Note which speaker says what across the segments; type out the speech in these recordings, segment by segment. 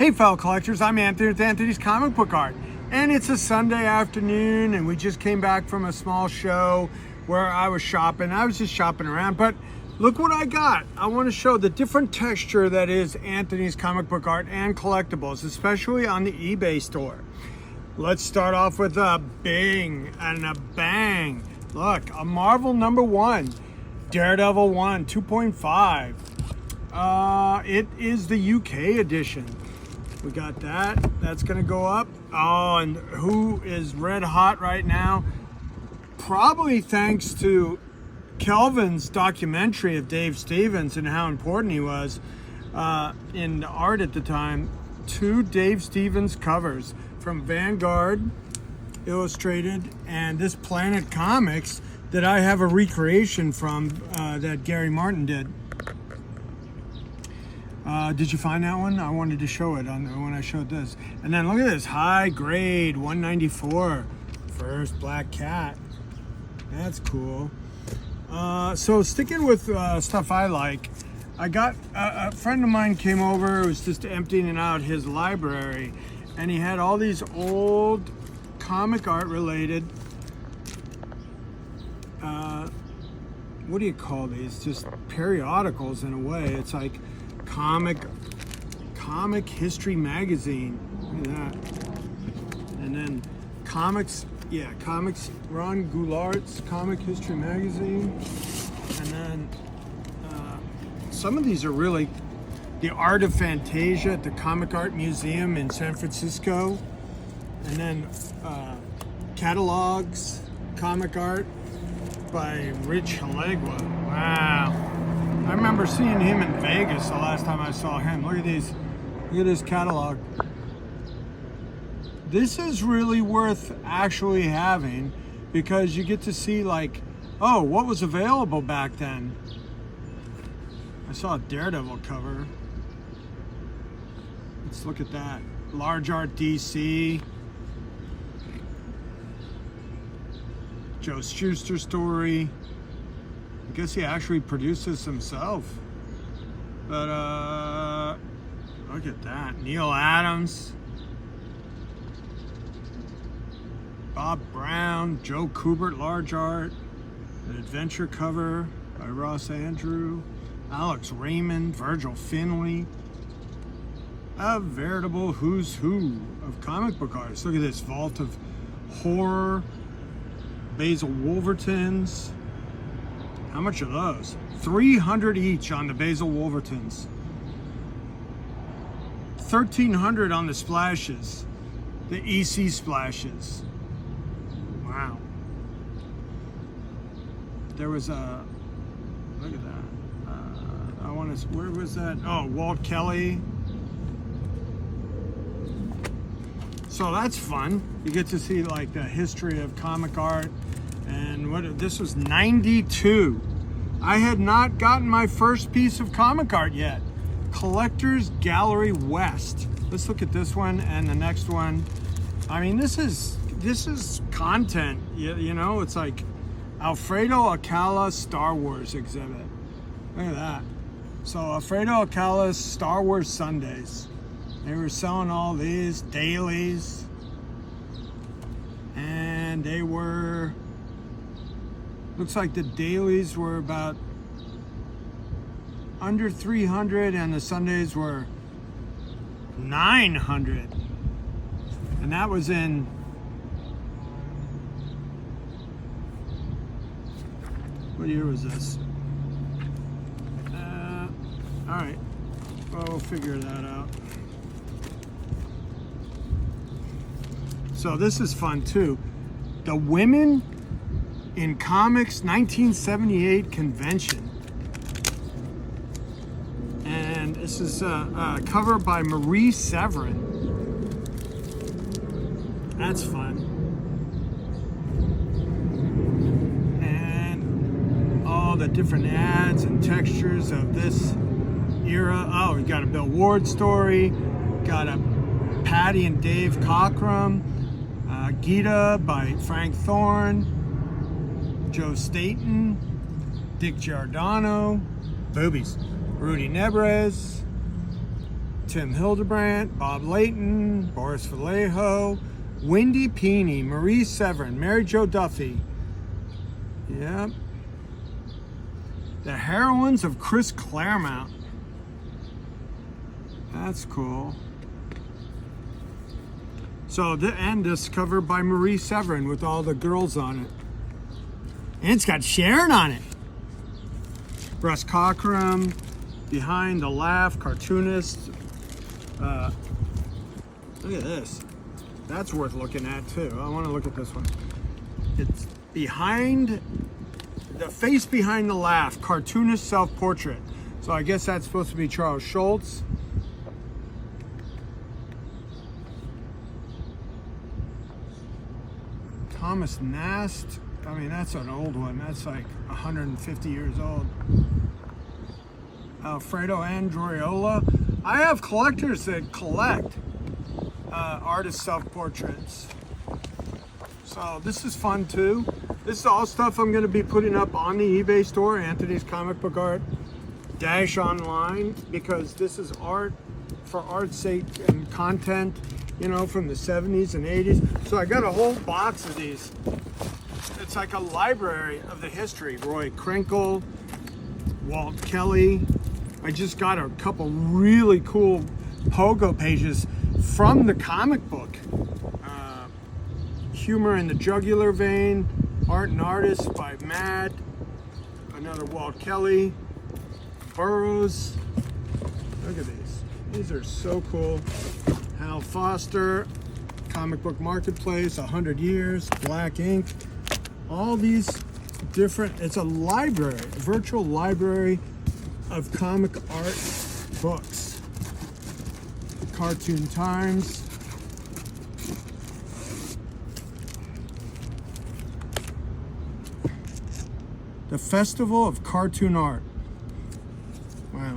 Speaker 1: Hey fellow collectors, I'm Anthony with Anthony's Comic Book Art, and it's a Sunday afternoon and we just came back from a small show where I was shopping. I was just shopping around, but look what I got. I want to show the different texture that is Anthony's Comic Book Art and collectibles, especially on the eBay store. Let's start off with a bing and a bang. Look, a Marvel #1, Daredevil 1, 2.5. It is the UK edition. We got that. That's gonna go up. Oh, and who is red hot right now? Probably thanks to Kelvin's documentary of Dave Stevens and how important he was in art at the time. 2 Dave Stevens covers from Vanguard Illustrated and this Planet Comics that I have a recreation from that Gary Martin did. Did you find that one? I wanted to show it when I showed this. And then look at this, high grade 194, first Black Cat. That's cool. So sticking with stuff I like, I got a friend of mine came over who was just emptying out his library, and he had all these old comic art related, what do you call these? Just periodicals in a way. It's like comic history magazine. Look at that. And then comics, Ron Goulart's comic history magazine. And then some of these are really the Art of Fantasia at the Comic Art Museum in San Francisco. And then catalogs, comic art by Rich Halegua. Wow. I remember seeing him in Vegas the last time I saw him. Look at these. Look at his catalog. This is really worth actually having because you get to see like, oh, what was available back then. I saw a Daredevil cover. Let's look at that. Large Art DC. Joe Shuster story. I guess he actually produced this himself. But look at that. Neil Adams, Bob Brown, Joe Kubert, large art, an adventure cover by Ross Andrew, Alex Raymond, Virgil Finley. A veritable who's who of comic book artists. Look at this vault of horror, Basil Wolvertons. How much are those? 300 each on the Basil Wolvertons. 1,300 on the splashes, the EC splashes. Wow. There was a, look at that. Where was that? Oh, Walt Kelly. So that's fun. You get to see like the history of comic art. And this was 92. I had not gotten my first piece of comic art yet. Collectors Gallery West. Let's look at this one and the next one. I mean, this is content. You know, it's like Alfredo Alcala's Star Wars exhibit. Look at that. So Alfredo Alcala's Star Wars Sundays. They were selling all these dailies, and they were. Looks like the dailies were about under 300 and the Sundays were 900. And that was in what year was this? All right, well, we'll figure that out. So this is fun too. The Women in Comics 1978 convention, and this is a cover by Marie Severin. That's fun. And all the different ads and textures of this era. Oh, we got a Bill Ward story, got a Patty and Dave Cockrum, Gita by Frank Thorne, Joe Staten, Dick Giordano, boobies, Rudy Nebres, Tim Hildebrandt, Bob Layton, Boris Vallejo, Wendy Peeney, Marie Severin, Mary Jo Duffy. Yep. The Heroines of Chris Claremont. That's cool. So, and this cover by Marie Severin with all the girls on it. And it's got Sharon on it. Russ Cockrum, Behind the Laugh, cartoonist. Look at this. That's worth looking at too. I want to look at this one. It's Behind the Face Behind the Laugh, cartoonist self-portrait. So I guess that's supposed to be Charles Schultz. Thomas Nast. I mean, that's an old one. That's like 150 years old. Alfredo Andreola. I have collectors that collect artist self-portraits. So this is fun too. This is all stuff I'm going to be putting up on the eBay store, Anthony's Comic Book Art-online, because this is art for art's sake and content, you know, from the 70s and 80s. So I got a whole box of these. It's like a library of the history. Roy Krinkle, Walt Kelly. I just got a couple really cool pogo pages from the comic book. Humor in the Jugular Vein, Art and Artists by Mad, another Walt Kelly, Burroughs. Look at these. These are so cool. Hal Foster, Comic Book Marketplace, 100 Years, Black Ink. All these different, it's a library, a virtual library of comic art books. Cartoon Times. The Festival of Cartoon Art. Wow.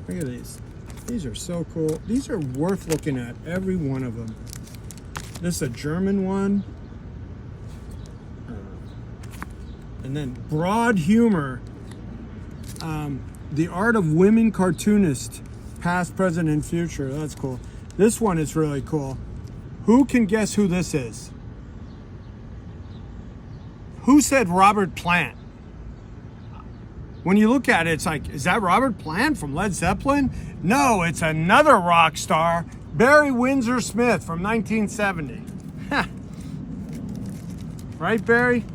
Speaker 1: Look at these. These are so cool. These are worth looking at, every one of them. This is a German one. And then Broad Humor. The Art of Women Cartoonists, Past, Present, and Future. That's cool. This one is really cool. Who can guess who this is? Who said Robert Plant? When you look at it, it's like, is that Robert Plant from Led Zeppelin? No, it's another rock star, Barry Windsor Smith from 1970. Right, Barry?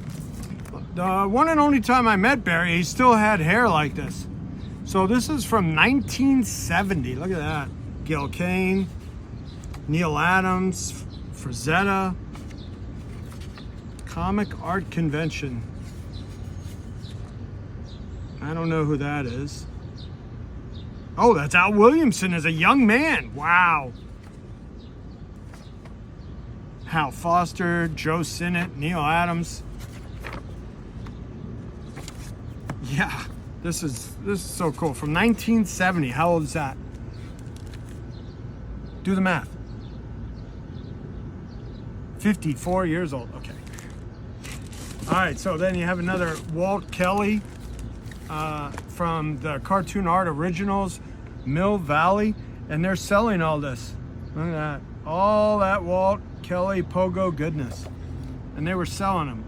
Speaker 1: The one and only time I met Barry, he still had hair like this. So this is from 1970. Look at that. Gil Kane, Neil Adams, Frazetta. Comic Art Convention. I don't know who that is. Oh, that's Al Williamson as a young man. Wow. Hal Foster, Joe Sinnott, Neil Adams. Yeah, this is so cool. From 1970. How old is that? Do the math. 54 years old. Okay. All right, so then you have another Walt Kelly from the Cartoon Art Originals, Mill Valley, and they're selling all this. Look at that. All that Walt Kelly pogo goodness. And they were selling them.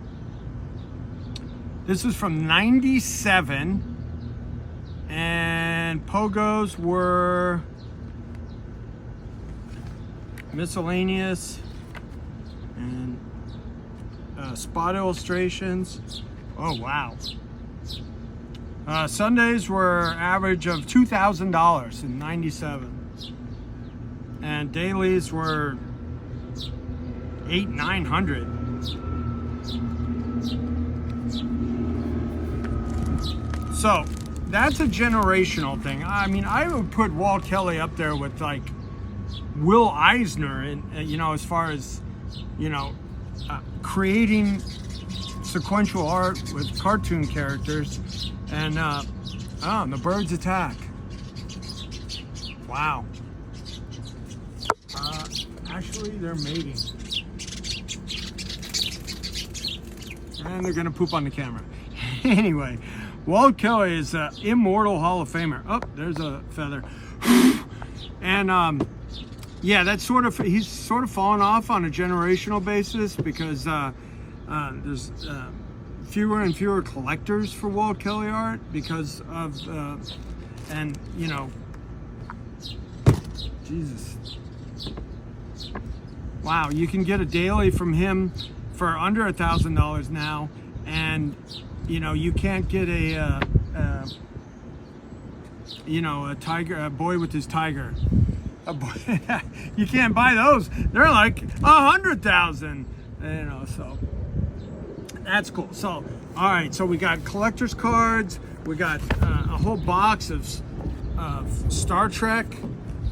Speaker 1: This is from 97, and pogos were miscellaneous and spot illustrations. Oh, wow. Sundays were average of $2,000 in 97. And dailies were $800-900. So that's a generational thing. I mean, I would put Walt Kelly up there with like Will Eisner, and you know, as far as, you know, creating sequential art with cartoon characters, and The Birds Attack. Wow. Actually, they're mating. And they're gonna poop on the camera. Anyway, Walt Kelly is an Immortal Hall of Famer. Oh, there's a feather. And yeah, that's he's sort of fallen off on a generational basis because there's fewer and fewer collectors for Walt Kelly art because of and you know, Jesus, wow, you can get a daily from him for under $1,000 now, and you know, you can't get a you know, a boy with his tiger. You can't buy those. They're like 100,000, you know, so that's cool. So, all right, so we got collector's cards. We got a whole box of Star Trek.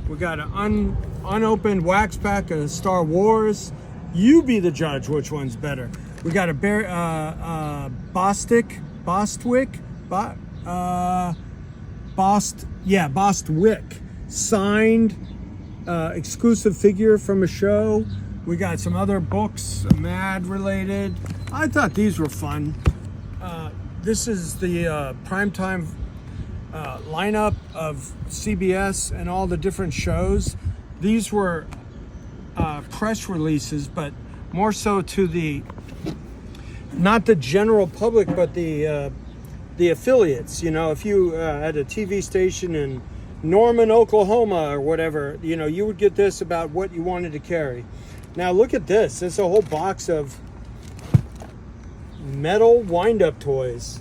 Speaker 1: We got an unopened wax pack of Star Wars. You be the judge which one's better. We got a Bostwick signed exclusive figure from a show. We got some other books, Mad related. I thought these were fun. This is the primetime lineup of CBS and all the different shows. These were press releases, but more so to the, not the general public, but the affiliates. You know, if you had a TV station in Norman, Oklahoma or whatever, you know, you would get this about what you wanted to carry. Now look at this. It's a whole box of metal wind-up toys.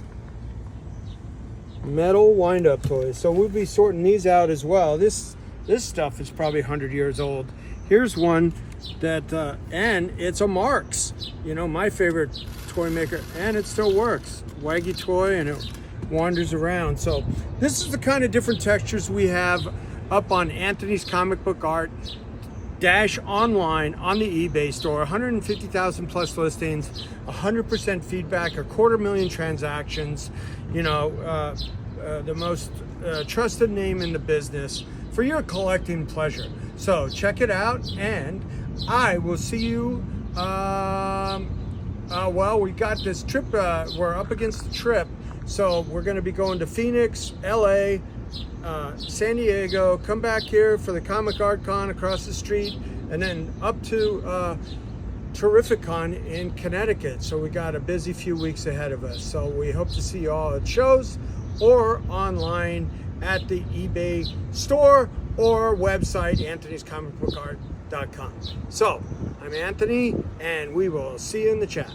Speaker 1: Metal wind-up toys. So we'll be sorting these out as well. This stuff is probably 100 years old. Here's one that, and it's a Marx. You know, my favorite toy maker, and it still works. Waggy toy, and it wanders around. So this is the kind of different textures we have up on Anthony's Comic Book Art -online on the eBay store. 150,000 plus listings, 100% feedback, 250,000 transactions. You know, the most trusted name in the business for your collecting pleasure. So check it out, and I will see you. Well, we got this trip. We're up against the trip. So we're going to be going to Phoenix, LA, San Diego, come back here for the Comic Art Con across the street, and then up to Terrificon in Connecticut. So we got a busy few weeks ahead of us. So we hope to see you all at shows or online at the eBay store or website, anthonyscomicbookart.com. So I'm Anthony, and we will see you in the chat.